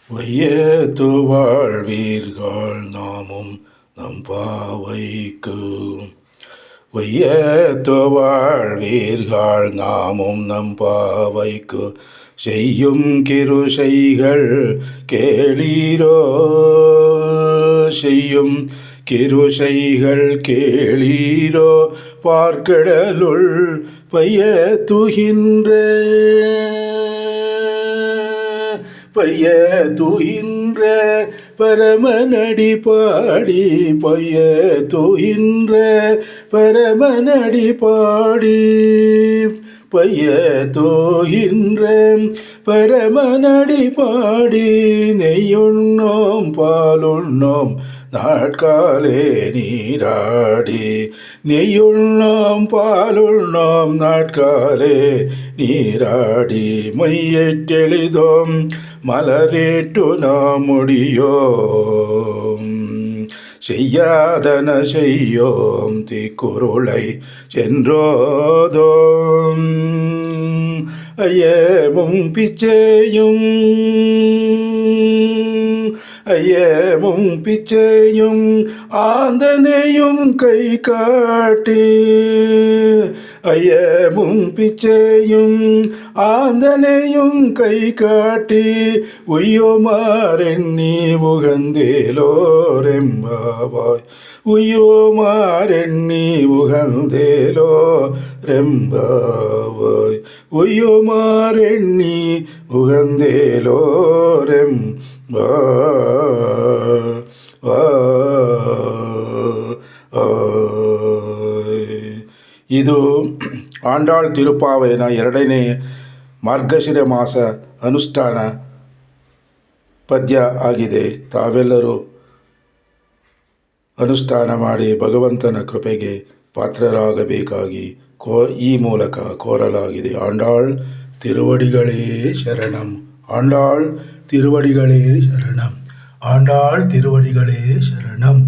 வையத்து வாழ்வீர்கள் நாமும் நம் பாவைக்கு. வையத்து வாழ்வீர்கள் நாமும் நம் பாவைக்கு. செய்யும் கிருசைகள் கேளீரோ, செய்யும் கிருசைகள் கேளீரோ. பார்க்கடலுள் பையத்துகின்ற பையத்துகின்ற பரமனடி பாடி, பையத்துகின்ற பரமனடி பாடி. பையத்துகின்ற பரமனடி பாடி. நெய்யுண்ணோம் பாலுண்ணோம் நாட்காலே நீராடி. நெய்யுண்ணோம் பாலுண்ணோம் நாட்காலே நீராடி. மையிட்டெளிதோம் மலரேட்டு நாம் முடியோம். செய்யாதன செய்யோம் தீக்குருளை சென்றோதோம். ஐயமும் பிச்சையும் ஐயமும் பிச்சையும் ஆந்தனையும் கை காட்டி. ஐயமும் பிச்சையும் ஆந்தனையும் கை காட்டி. உய்யோமாரெண்ணி உகந்தேலோரெம்பாவாய். உய்யோமாரெண்ணி உகந்தேலோ ரெம்பாவாய். உய்யோமாரெண்ணி உகந்தேலோ ಇದು ಆಂಡಾಳ್ ತಿರುಪಾವಯನ 2ನೇ ಮಾರ್ಗಶಿರ ಮಾಸ ಅನುಷ್ಠಾನ ಪದ್ಯ ಆಗಿದೆ. ತಾವೆಲ್ಲರೂ ಅನುಷ್ಠಾನ ಮಾಡಿ ಭಗವಂತನ ಕೃಪೆಗೆ ಪಾತ್ರರಾಗಬೇಕಾಗಿ ಈ ಮೂಲಕ ಕೋರಲಾಗಿದೆ. ಆಂಡಾಳ್ ತಿರುವಡಿಗಳೇ ಶರಣಂ. ஆண்டாள் திருவடிகளே சரணம். ஆண்டாள் திருவடிகளே சரணம்.